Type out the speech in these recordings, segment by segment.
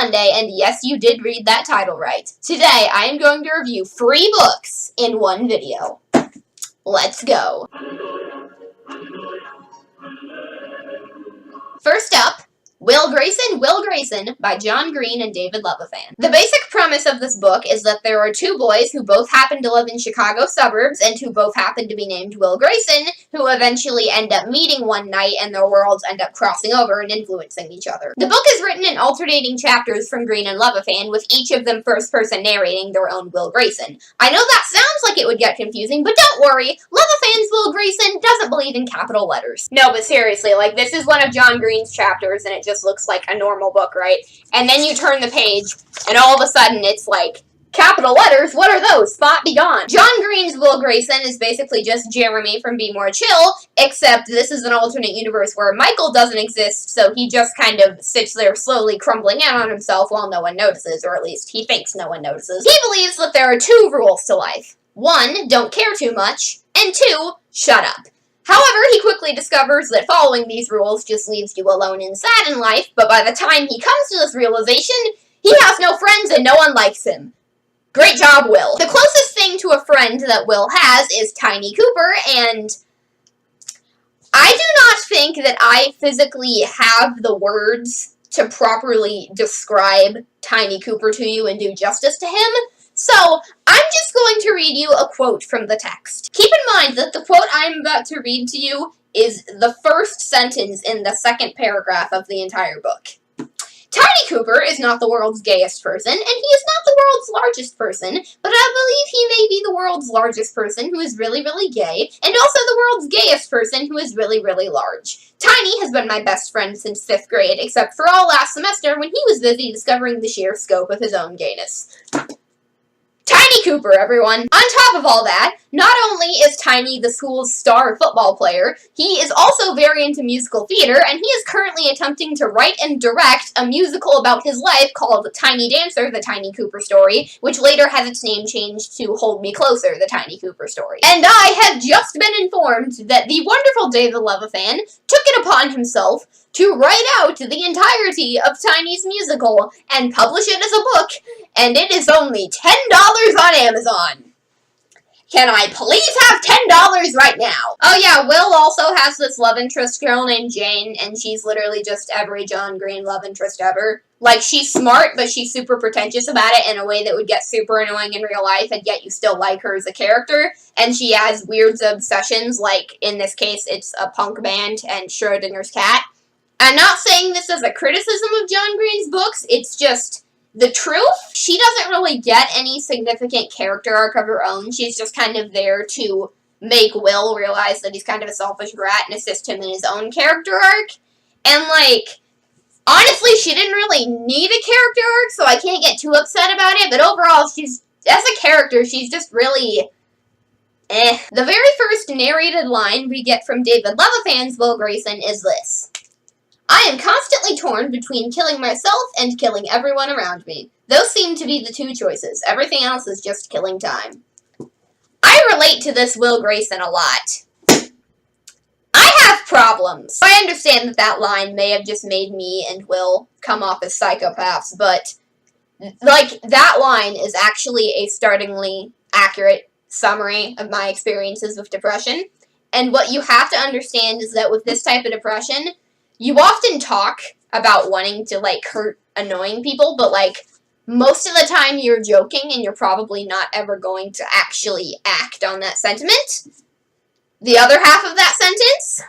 Monday, and yes, you did read that title right. Today, I am going to review 3 books in one video. Let's go. First up, Will Grayson by John Green and David Levithan. The basic premise of this book is that there are 2 boys who both happen to live in Chicago suburbs and who both happen to be named Will Grayson, who eventually end up meeting one night and their worlds end up crossing over and influencing each other. The book is written in alternating chapters from Green and Levithan, with each of them first-person narrating their own Will Grayson. I know that sounds like it would get confusing, but don't worry, Levithan's Will Grayson doesn't believe in capital letters. No, but seriously, like, this is one of John Green's chapters, and it just looks like a normal book, right? And then you turn the page, and all of a sudden it's like, capital letters? What are those? Spot be gone. John Green's Will Grayson is basically just Jeremy from Be More Chill, except this is an alternate universe where Michael doesn't exist, so he just kind of sits there slowly crumbling in on himself while no one notices, or at least he thinks no one notices. He believes that there are 2 rules to life. 1, don't care too much, and 2, shut up. However, he quickly discovers that following these rules just leaves you alone and sad in life, but by the time he comes to this realization, he has no friends and no one likes him. Great job, Will. The closest thing to a friend that Will has is Tiny Cooper, and I do not think that I physically have the words to properly describe Tiny Cooper to you and do justice to him. So, I'm just going to read you a quote from the text. Keep in mind that the quote I'm about to read to you is the first sentence in the 2nd paragraph of the entire book. Tiny Cooper is not the world's gayest person, and he is not the world's largest person, but I believe he may be the world's largest person who is really, really gay, and also the world's gayest person who is really, really large. Tiny has been my best friend since 5th grade, except for all last semester when he was busy discovering the sheer scope of his own gayness. Tiny Cooper, everyone. On top of all that, not only is Tiny the school's star football player, he is also very into musical theater, and he is currently attempting to write and direct a musical about his life called Tiny Dancer, The Tiny Cooper Story, which later has its name changed to Hold Me Closer, The Tiny Cooper Story. And I have just been informed that the wonderful David Levithan took it upon himself to write out the entirety of Tiny's musical and publish it as a book, and it is only $10 on Amazon. Can I please have $10 right now? Oh yeah, Will also has this love interest girl named Jane, and she's literally just every John Green love interest ever. Like, she's smart, but she's super pretentious about it in a way that would get super annoying in real life, and yet you still like her as a character. And she has weird obsessions, like, in this case, it's a punk band and Schrodinger's cat. I'm not saying this as a criticism of John Green's books, it's just the truth. She doesn't really get any significant character arc of her own. She's just kind of there to make Will realize that he's kind of a selfish brat and assist him in his own character arc. And, like, honestly, she didn't really need a character arc, so I can't get too upset about it, but overall, she's, as a character, she's just really eh. The very first narrated line we get from David Levithan's Will Grayson is this. I am constantly torn between killing myself and killing everyone around me. Those seem to be the 2 choices. Everything else is just killing time. I relate to this Will Grayson a lot. I have problems. I understand that that line may have just made me and Will come off as psychopaths, but, like, that line is actually a startlingly accurate summary of my experiences with depression. And what you have to understand is that with this type of depression, you often talk about wanting to, like, hurt annoying people, but, like, most of the time you're joking and you're probably not ever going to actually act on that sentiment. The other half of that sentence?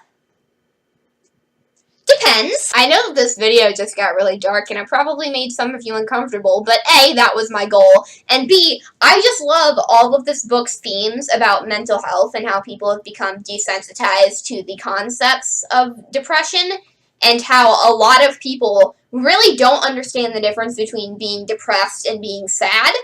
Depends. I know that this video just got really dark and it probably made some of you uncomfortable, but A, that was my goal, and B, I just love all of this book's themes about mental health and how people have become desensitized to the concepts of depression, and how a lot of people really don't understand the difference between being depressed and being sad.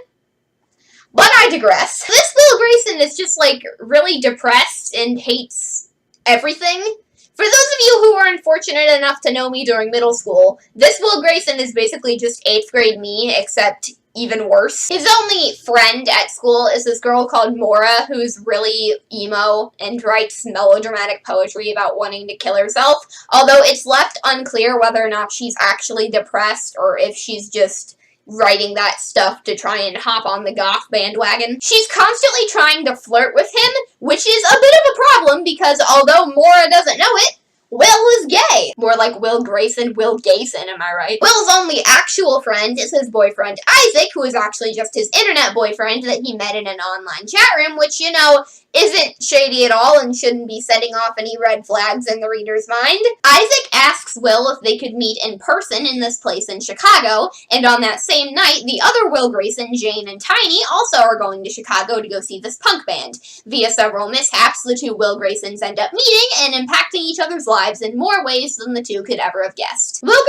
But I digress. This Will Grayson is just, like, really depressed and hates everything. For those of you who are unfortunate enough to know me during middle school, this Will Grayson is basically just 8th grade me, except even worse. His only friend at school is this girl called Mora, who's really emo and writes melodramatic poetry about wanting to kill herself, although it's left unclear whether or not she's actually depressed or if she's just writing that stuff to try and hop on the goth bandwagon. She's constantly trying to flirt with him, which is a bit of a problem because although Mora doesn't know it, Will is gay. More like Will Grayson, Will Gayson, am I right? Will's only actual friend is his boyfriend, Isaac, who is actually just his internet boyfriend that he met in an online chat room, which, you know, isn't shady at all and shouldn't be setting off any red flags in the reader's mind. Isaac asks Will if they could meet in person in this place in Chicago, and on that same night, the other Will Grayson, Jane, and Tiny also are going to Chicago to go see this punk band. Via several mishaps, the two Will Graysons end up meeting and impacting each other's lives in more ways than the two could ever have guessed. Will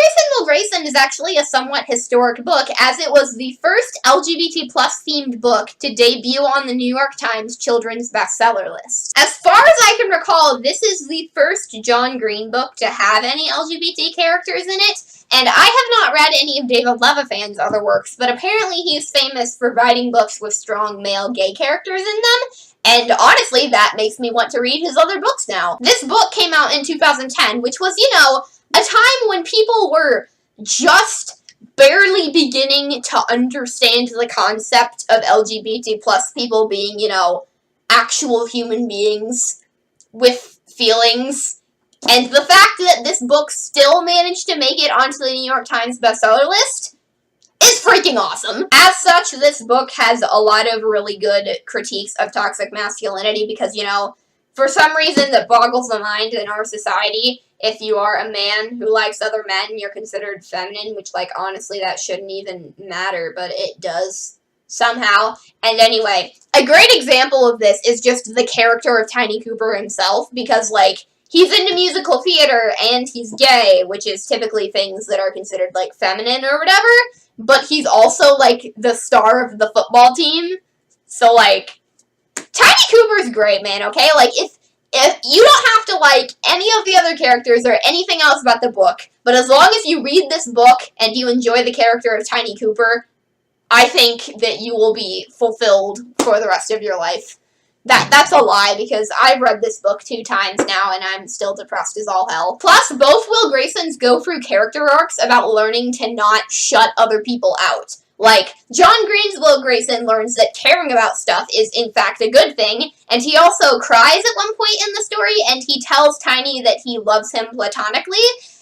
Grayson is actually a somewhat historic book, as it was the first LGBT plus themed book to debut on the New York Times children's bestseller list. As far as I can recall, this is the first John Green book to have any LGBT characters in it, and I have not read any of David Levifan's other works, but apparently he's famous for writing books with strong male gay characters in them, and honestly, that makes me want to read his other books now. This book came out in 2010, which was, you know, a time when people were just barely beginning to understand the concept of LGBT plus people being, you know, actual human beings with feelings. And the fact that this book still managed to make it onto the New York Times bestseller list is freaking awesome. As such, this book has a lot of really good critiques of toxic masculinity because, you know, for some reason that boggles the mind in our society, if you are a man who likes other men, you're considered feminine, which, like, honestly, that shouldn't even matter, but it does somehow. And anyway, a great example of this is just the character of Tiny Cooper himself, because, like, he's into musical theater and he's gay, which is typically things that are considered, like, feminine or whatever, but he's also, like, the star of the football team. So, like, Tiny Cooper's great, man, okay? Like, if you don't have to like any of the other characters or anything else about the book, but as long as you read this book and you enjoy the character of Tiny Cooper, I think that you will be fulfilled for the rest of your life. That's a lie, because I've read this book 2 times now, and I'm still depressed as all hell. Plus, both Will Graysons go through character arcs about learning to not shut other people out. Like, John Green's Will Grayson learns that caring about stuff is, in fact, a good thing, and he also cries at one point in the story, and he tells Tiny that he loves him platonically,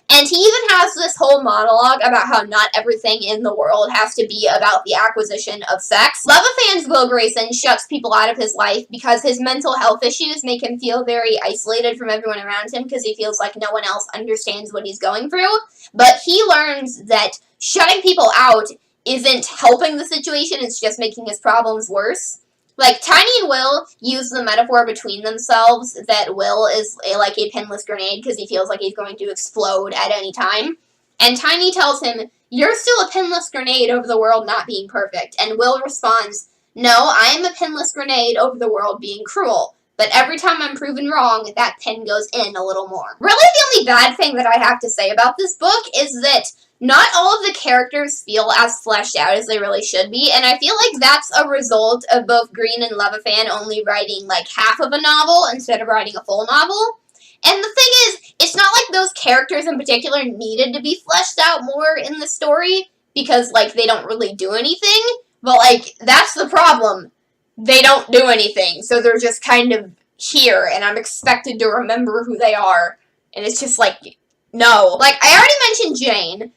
and he even has this whole monologue about how not everything in the world has to be about the acquisition of sex. Levifan's Will Grayson shuts people out of his life because his mental health issues make him feel very isolated from everyone around him because he feels like no one else understands what he's going through, but he learns that shutting people out isn't helping the situation, it's just making his problems worse. Like, Tiny and Will use the metaphor between themselves that Will is like a pinless grenade because he feels like he's going to explode at any time. And Tiny tells him, "You're still a pinless grenade over the world not being perfect." And Will responds, "No, I am a pinless grenade over the world being cruel. But every time I'm proven wrong, that pin goes in a little more." Really, the only bad thing that I have to say about this book is that not all of the characters feel as fleshed out as they really should be, and I feel like that's a result of both Green and Levifan only writing, like, half of a novel instead of writing a full novel. And the thing is, it's not like those characters in particular needed to be fleshed out more in the story, because, like, they don't really do anything, but, like, that's the problem. They don't do anything, so they're just kind of here, and I'm expected to remember who they are, and it's just like, no. Like, I already mentioned Jane.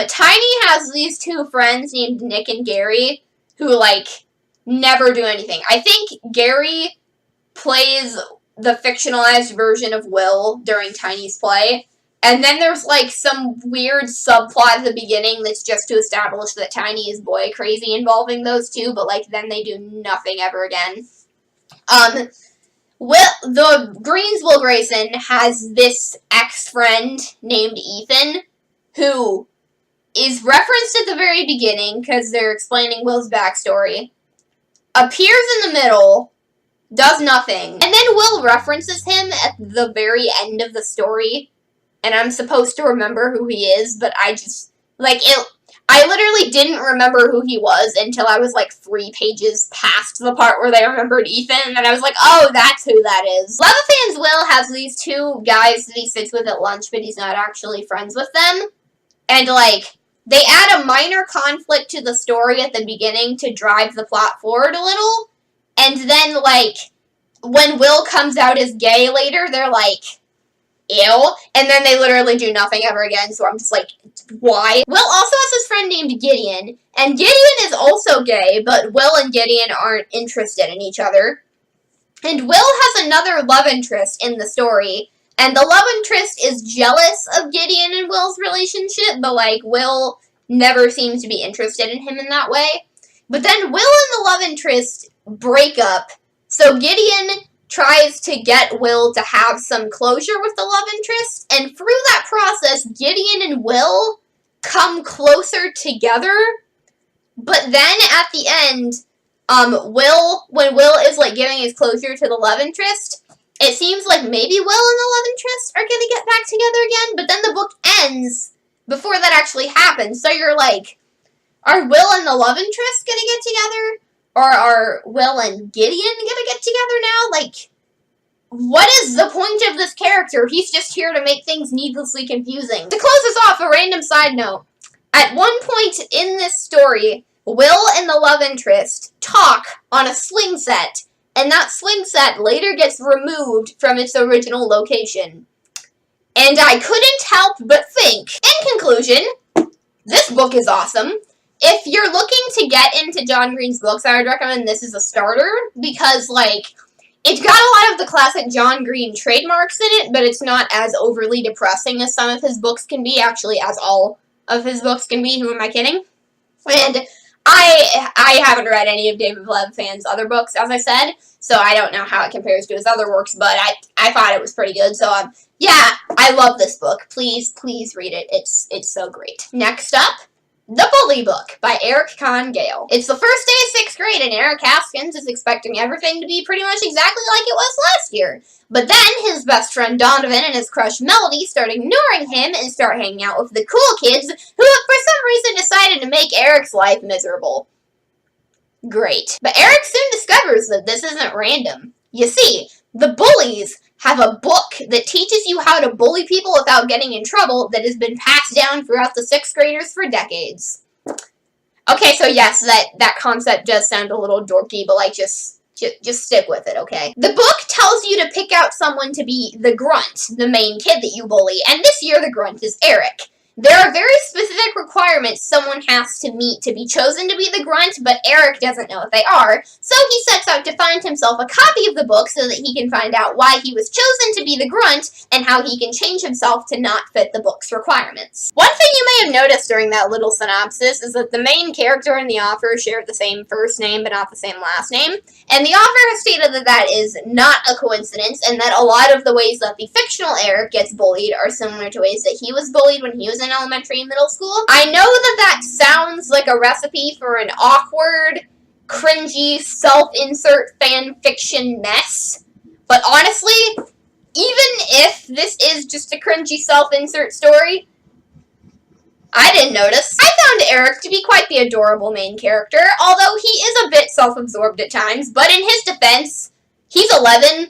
Tiny has these 2 friends named Nick and Gary who, like, never do anything. I think Gary plays the fictionalized version of Will during Tiny's play, and then there's, like, some weird subplot at the beginning that's just to establish that Tiny is boy crazy involving those 2, but, like, then they do nothing ever again. The Green's Will Grayson has this ex-friend named Ethan, who is referenced at the very beginning because they're explaining Will's backstory, appears in the middle, does nothing. And then Will references him at the very end of the story, and I'm supposed to remember who he is, but I just, like, I literally didn't remember who he was until I was, like, 3 pages past the part where they remembered Ethan, and then I was like, oh, that's who that is. Leviathan's Will has these 2 guys that he sits with at lunch, but he's not actually friends with them, and, like, they add a minor conflict to the story at the beginning to drive the plot forward a little, and then, like, when Will comes out as gay later, they're like, ew, and then they literally do nothing ever again, so I'm just like, why? Will also has his friend named Gideon, and Gideon is also gay, but Will and Gideon aren't interested in each other. And Will has another love interest in the story, and the love interest is jealous of Gideon and Will's relationship, but, like, Will never seems to be interested in him in that way. But then Will and the love interest break up, so Gideon tries to get Will to have some closure with the love interest, and through that process, Gideon and Will come closer together, but then at the end, when Will is, like, giving his closure to the love interest, it seems like maybe Will and the love interest are gonna get back together again, but then the book ends before that actually happens, so you're like, are Will and the love interest gonna get together? Or are Will and Gideon gonna get together now? Like, what is the point of this character? He's just here to make things needlessly confusing. To close this off, a random side note. At one point in this story, Will and the love interest talk on a swing set, and that swing set later gets removed from its original location. And I couldn't help but think. In conclusion, this book is awesome. If you're looking to get into John Green's books, I would recommend this as a starter, because, like, it's got a lot of the classic John Green trademarks in it, but it's not as overly depressing as some of his books can be, actually, as all of his books can be. Who am I kidding? And I haven't read any of David Leviathan's other books, as I said, so I don't know how it compares to his other works, but I thought it was pretty good, so, yeah, I love this book. Please, please read it. It's so great. Next up, The Bully Book by Eric Kahn Gale. It's the first day of 6th grade, and Eric Haskins is expecting everything to be pretty much exactly like it was last year. But then his best friend Donovan and his crush Melody start ignoring him and start hanging out with the cool kids who have for some reason decided to make Eric's life miserable. Great. But Eric soon discovers that this isn't random. You see, the bullies have a book that teaches you how to bully people without getting in trouble that has been passed down throughout the 6th graders for decades. Okay, so yes, that concept does sound a little dorky, but, like, just stick with it, okay? The book tells you to pick out someone to be the grunt, the main kid that you bully, and this year the grunt is Eric. There are very specific requirements someone has to meet to be chosen to be the grunt, but Eric doesn't know what they are, so he sets out to find himself a copy of the book so that he can find out why he was chosen to be the grunt and how he can change himself to not fit the book's requirements. One thing you may have noticed during that little synopsis is that the main character and the author share the same first name but not the same last name, and the author has stated that that is not a coincidence and that a lot of the ways that the fictional Eric gets bullied are similar to ways that he was bullied when he was in elementary and middle school. I know that sounds like a recipe for an awkward, cringy, self-insert fan fiction mess, but honestly, even if this is just a cringy self-insert story, I didn't notice. I found Eric to be quite the adorable main character, although he is a bit self-absorbed at times, but in his defense, he's 11.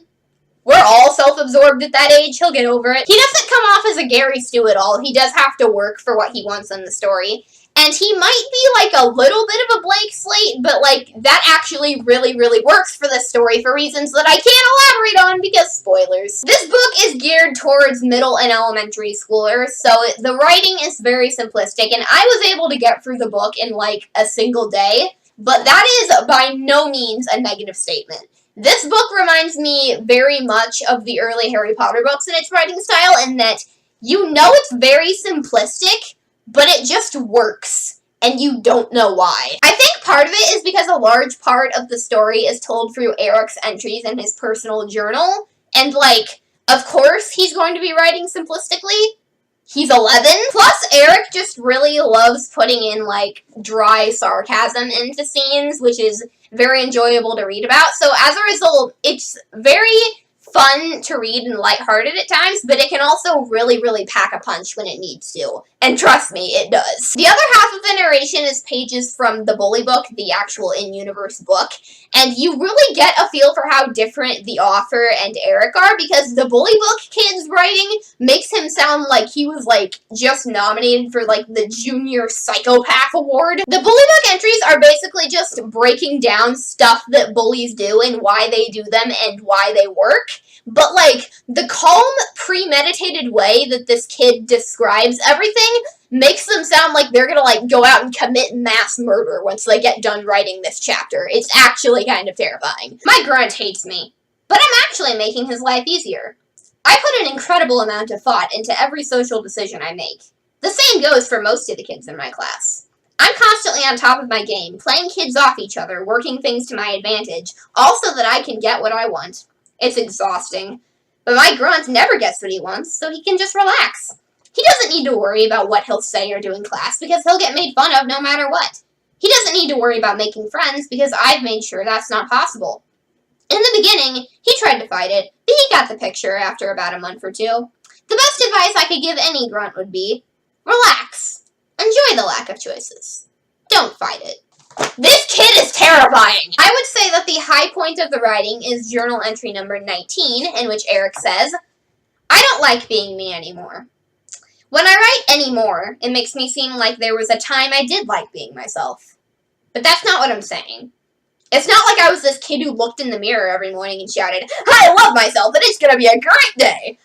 We're all self-absorbed at that age. He'll get over it. He doesn't come off as a Gary Stu at all. He does have to work for what he wants in the story. And he might be, like, a little bit of a blank slate, but, like, that actually really, really works for this story for reasons that I can't elaborate on because spoilers. This book is geared towards middle and elementary schoolers, so the writing is very simplistic, and I was able to get through the book in, like, a single day, but that is by no means a negative statement. This book reminds me very much of the early Harry Potter books in its writing style, in that you know it's very simplistic, but it just works, and you don't know why. I think part of it is because a large part of the story is told through Eric's entries in his personal journal, and, like, of course he's going to be writing simplistically. He's 11. Plus, Eric just really loves putting in, like, dry sarcasm into scenes, which is very enjoyable to read about. So, as a result, it's very fun to read and lighthearted at times, but it can also really, really pack a punch when it needs to. And trust me, it does. The other half of the narration is pages from the Bully book, the actual in-universe book, and you really get a feel for how different the author and Eric are, because the Bully book kid's writing makes him sound like he was, like, just nominated for, like, the Junior Psychopath Award. The Bully book entries are basically just breaking down stuff that bullies do and why they do them and why they work. But, like, the calm, premeditated way that this kid describes everything makes them sound like they're gonna, like, go out and commit mass murder once they get done writing this chapter. It's actually kind of terrifying. My grunt hates me, but I'm actually making his life easier. I put an incredible amount of thought into every social decision I make. The same goes for most of the kids in my class. I'm constantly on top of my game, playing kids off each other, working things to my advantage, all so that I can get what I want. It's exhausting. But my grunt never gets what he wants, so he can just relax. He doesn't need to worry about what he'll say or do in class, because he'll get made fun of no matter what. He doesn't need to worry about making friends, because I've made sure that's not possible. In the beginning, he tried to fight it, but he got the picture after about a month or two. The best advice I could give any grunt would be, relax. Enjoy the lack of choices. Don't fight it. This kid is terrifying! I would say that the high point of the writing is journal entry number 19, in which Eric says, I don't like being me anymore. When I write anymore, it makes me seem like there was a time I did like being myself. But that's not what I'm saying. It's not like I was this kid who looked in the mirror every morning and shouted, I love myself and it's gonna be a great day!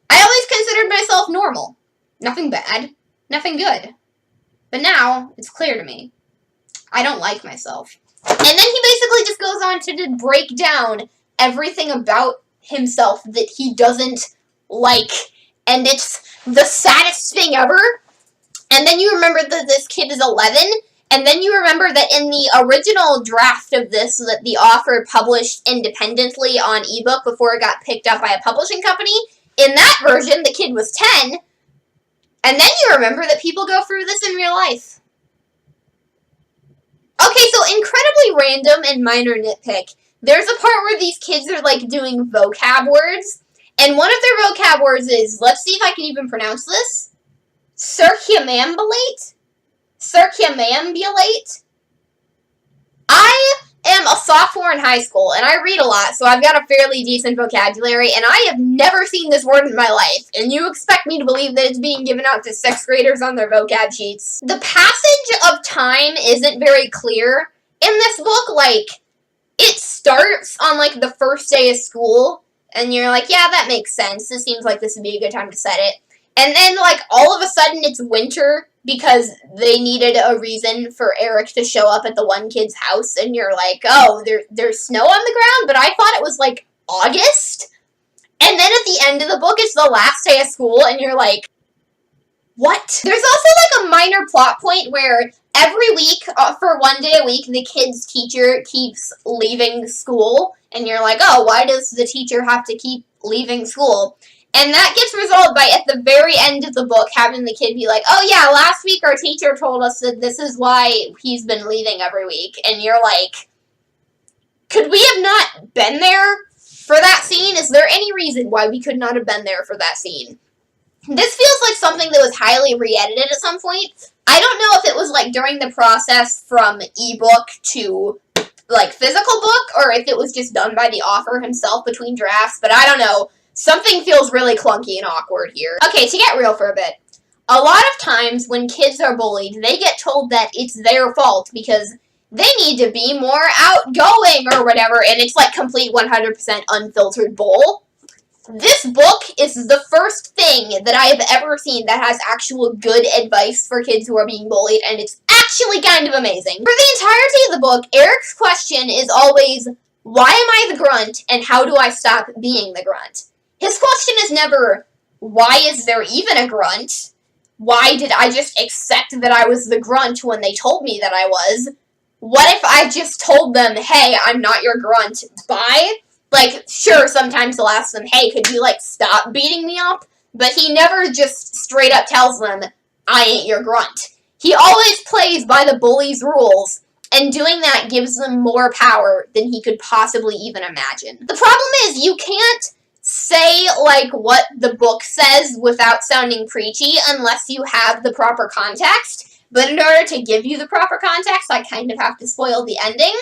I always considered myself normal. Nothing bad. Nothing good. But now, it's clear to me. I don't like myself. And then he basically just goes on to break down everything about himself that he doesn't like. And it's the saddest thing ever. And then you remember that this kid is 11. And then you remember that in the original draft of this that the author published independently on ebook before it got picked up by a publishing company, in that version, the kid was 10. And then you remember that people go through this in real life. Okay, so incredibly random and minor nitpick. There's a part where these kids are, like, doing vocab words. And one of their vocab words is, let's see if I can even pronounce this, circumambulate? Circumambulate? I am a sophomore in high school, and I read a lot, so I've got a fairly decent vocabulary, and I have never seen this word in my life, and you expect me to believe that it's being given out to 6th graders on their vocab sheets. The passage of time isn't very clear in this book. Like, it starts on, like, the first day of school, and you're like, yeah, that makes sense. This seems like this would be a good time to set it. And then, like, all of a sudden it's winter because they needed a reason for Eric to show up at the one kid's house, and you're like, oh, there's snow on the ground, but I thought it was, like, August? And then at the end of the book, it's the last day of school, and you're like, what? There's also, like, a minor plot point where every week, for one day a week, the kid's teacher keeps leaving school, and you're like, oh, why does the teacher have to keep leaving school? And that gets resolved by, at the very end of the book, having the kid be like, oh yeah, last week our teacher told us that this is why he's been leaving every week. And you're like, could we have not been there for that scene? Is there any reason why we could not have been there for that scene? This feels like something that was highly re-edited at some point. I don't know if it was, like, during the process from ebook to, like, physical book, or if it was just done by the author himself between drafts, but I don't know. Something feels really clunky and awkward here. Okay, to get real for a bit. A lot of times when kids are bullied, they get told that it's their fault because they need to be more outgoing or whatever, and it's like complete 100% unfiltered bull. This book is the first thing that I have ever seen that has actual good advice for kids who are being bullied, and it's actually kind of amazing. For the entirety of the book, Eric's question is always, why am I the grunt, and how do I stop being the grunt? His question is never, why is there even a grunt? Why did I just accept that I was the grunt when they told me that I was? What if I just told them, hey, I'm not your grunt, bye? Like, sure, sometimes they'll ask them, hey, could you, like, stop beating me up? but he never just straight up tells them, I ain't your grunt. He always plays by the bully's rules, and doing that gives them more power than he could possibly even imagine. The problem is you can't say, like, what the book says without sounding preachy unless you have the proper context. But in order to give you the proper context, I kind of have to spoil the ending.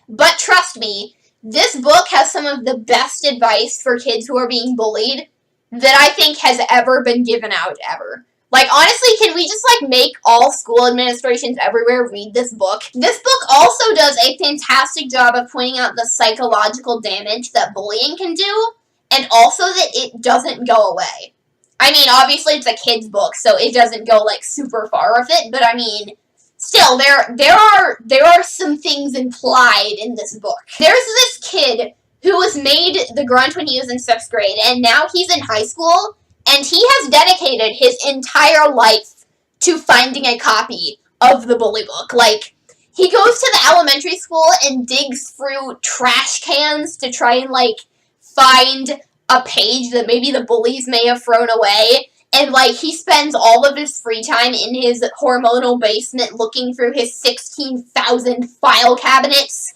But trust me, this book has some of the best advice for kids who are being bullied that I think has ever been given out ever. Like, honestly, can we just, like, make all school administrations everywhere read this book? This book also does a fantastic job of pointing out the psychological damage that bullying can do, and also that it doesn't go away. I mean, obviously it's a kid's book, so it doesn't go, like, super far with it, but I mean, still, there are some things implied in this book. There's this kid who was made the grunt when he was in 6th grade, and now he's in high school, and he has dedicated his entire life to finding a copy of the bully book. Like, he goes to the elementary school and digs through trash cans to try and, like, find a page that maybe the bullies may have thrown away. And, like, he spends all of his free time in his hormonal basement looking through his 16,000 file cabinets.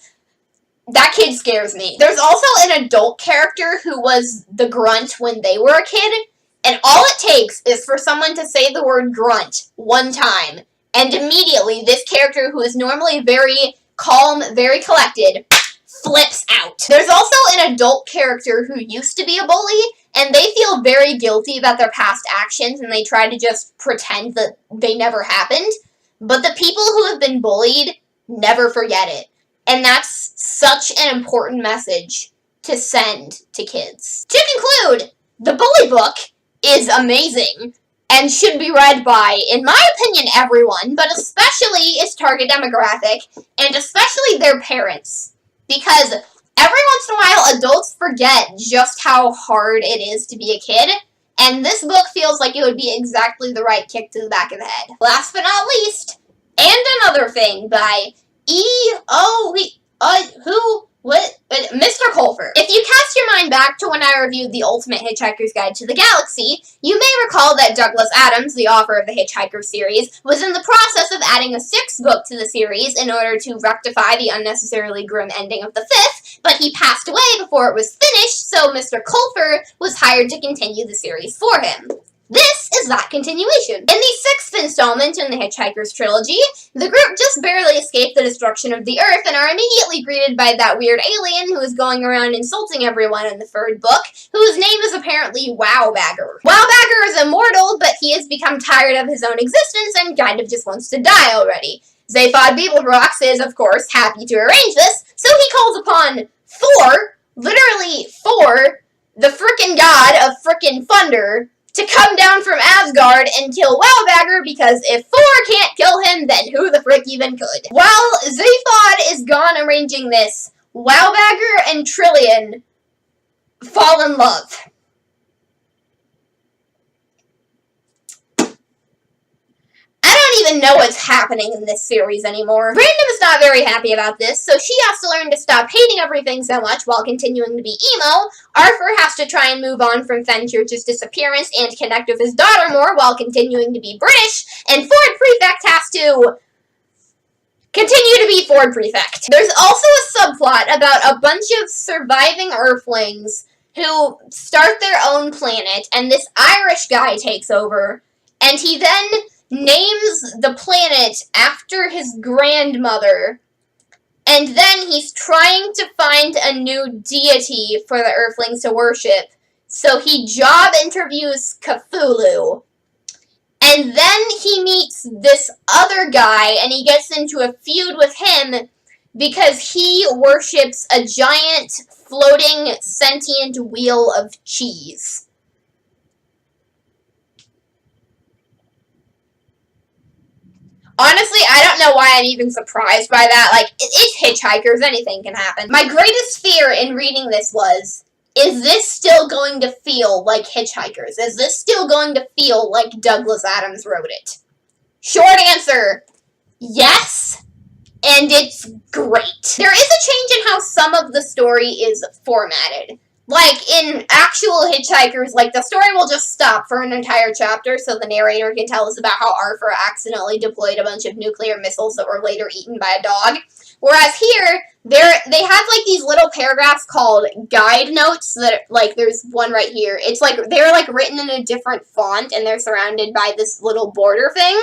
That kid scares me. There's also an adult character who was the grunt when they were a kid, and all it takes is for someone to say the word grunt one time, and immediately this character, who is normally very calm, very collected, flips out. There's also an adult character who used to be a bully, and they feel very guilty about their past actions, and they try to just pretend that they never happened. But the people who have been bullied never forget it. And that's such an important message to send to kids. To conclude, the bully book is amazing and should be read by, in my opinion, everyone, but especially its target demographic, and especially their parents. Because every once in a while, adults forget just how hard it is to be a kid, and this book feels like it would be exactly the right kick to the back of the head. Last but not least, And Another Thing by Mr. Colfer. If you cast your mind back to when I reviewed The Ultimate Hitchhiker's Guide to the Galaxy, you may recall that Douglas Adams, the author of the Hitchhiker series, was in the process of adding a 6th book to the series in order to rectify the unnecessarily grim ending of the 5th, but he passed away before it was finished, so Mr. Colfer was hired to continue the series for him. This is that continuation. In the 6th installment in the Hitchhiker's trilogy, the group just barely escape the destruction of the Earth and are immediately greeted by that weird alien who is going around insulting everyone in the 3rd book, whose name is apparently Wowbagger. Wowbagger is immortal, but he has become tired of his own existence and kind of just wants to die already. Zaphod Beeblebrox is, of course, happy to arrange this, so he calls upon Thor, literally Thor, the frickin' god of frickin' thunder, to come down from Asgard and kill Wowbagger, because if Thor can't kill him, then who the frick even could? While Zaphod is gone arranging this, Wowbagger and Trillian fall in love. I don't even know what's happening in this series anymore. Random is not very happy about this, so she has to learn to stop hating everything so much while continuing to be emo. Arthur has to try and move on from Fenchurch's disappearance and connect with his daughter more while continuing to be British, and Ford Prefect has to continue to be Ford Prefect. There's also a subplot about a bunch of surviving Earthlings who start their own planet, and this Irish guy takes over, and he then names the planet after his grandmother, and then he's trying to find a new deity for the Earthlings to worship, so he job interviews Cthulhu, and then he meets this other guy, and he gets into a feud with him because he worships a giant floating sentient wheel of cheese. Honestly, I don't know why I'm even surprised by that. Like, it's Hitchhikers, anything can happen. My greatest fear in reading this was, is this still going to feel like Hitchhikers? Is this still going to feel like Douglas Adams wrote it? Short answer, yes, and it's great. There is a change in how some of the story is formatted. Like, in actual Hitchhikers, like, the story will just stop for an entire chapter so the narrator can tell us about how Arthur accidentally deployed a bunch of nuclear missiles that were later eaten by a dog. Whereas here, they have, like, these little paragraphs called guide notes that, like, there's one right here. It's, like, they're, like, written in a different font, and they're surrounded by this little border thing.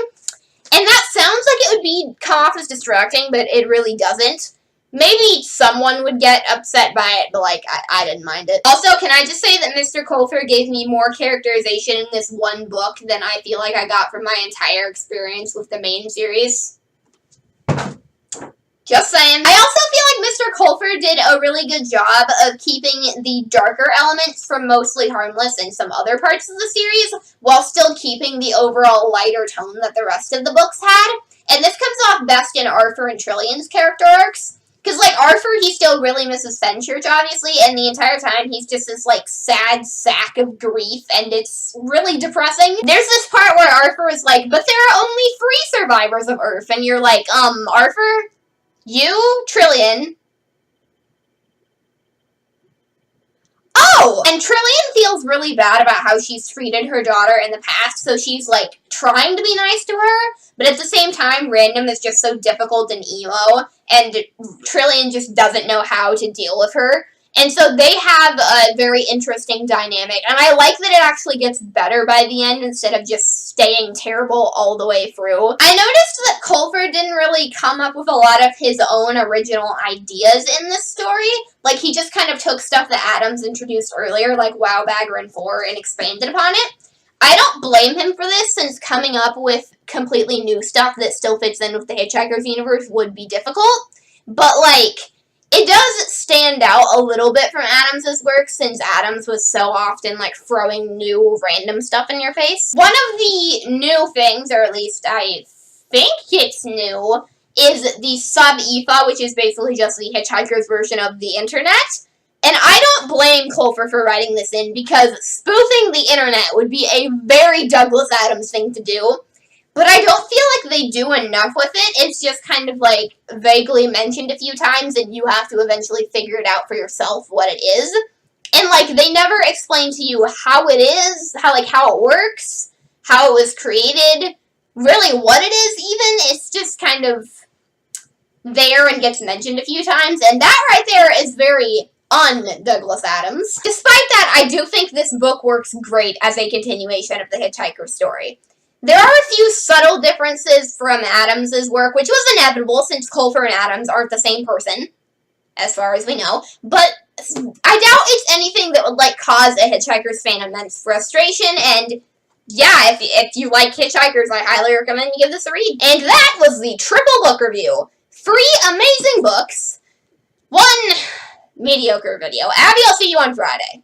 And that sounds like it would come off as distracting, but it really doesn't. Maybe someone would get upset by it, but, like, I didn't mind it. Also, can I just say that Mr. Coulter gave me more characterization in this one book than I feel like I got from my entire experience with the main series? Just saying. I also feel like Mr. Coulter did a really good job of keeping the darker elements from Mostly Harmless in some other parts of the series, while still keeping the overall lighter tone that the rest of the books had. And this comes off best in Arthur and Trillian's character arcs. Because, like, Arthur, he still really misses Fenchurch, obviously, and the entire time he's just this, like, sad sack of grief, and it's really depressing. There's this part where Arthur is like, but there are only 3 survivors of Earth, and you're like, Arthur, you, Trillian. Oh! And Trillian feels really bad about how she's treated her daughter in the past, so she's, like, trying to be nice to her, but at the same time, Random is just so difficult and emo, and Trillian just doesn't know how to deal with her. And so they have a very interesting dynamic, and I like that it actually gets better by the end instead of just staying terrible all the way through. I noticed that Coulter didn't really come up with a lot of his own original ideas in this story. Like, he just kind of took stuff that Adams introduced earlier, like Wow Bagger and 4, and expanded upon it. I don't blame him for this, since coming up with completely new stuff that still fits in with the Hitchhiker's universe would be difficult. But, like, it does stand out a little bit from Adams' work, since Adams was so often, like, throwing new random stuff in your face. One of the new things, or at least I think it's new, is the sub-IFA, which is basically just the Hitchhiker's version of the internet. And I don't blame Coulter for writing this in, because spoofing the internet would be a very Douglas Adams thing to do. But I don't feel like they do enough with it. It's just kind of, like, vaguely mentioned a few times, and you have to eventually figure it out for yourself what it is. And, like, they never explain to you how it is, how it works, how it was created, really what it is even. It's just kind of there and gets mentioned a few times, and that right there is very un-Douglas Adams. Despite that, I do think this book works great as a continuation of the Hitchhiker story. There are a few subtle differences from Adams' work, which was inevitable since Coulter and Adams aren't the same person, as far as we know, but I doubt it's anything that would, like, cause a Hitchhiker's fan immense frustration, and yeah, if you like Hitchhikers, I highly recommend you give this a read. And that was the triple book review. 3 amazing books, 1 mediocre video. Abby, I'll see you on Friday.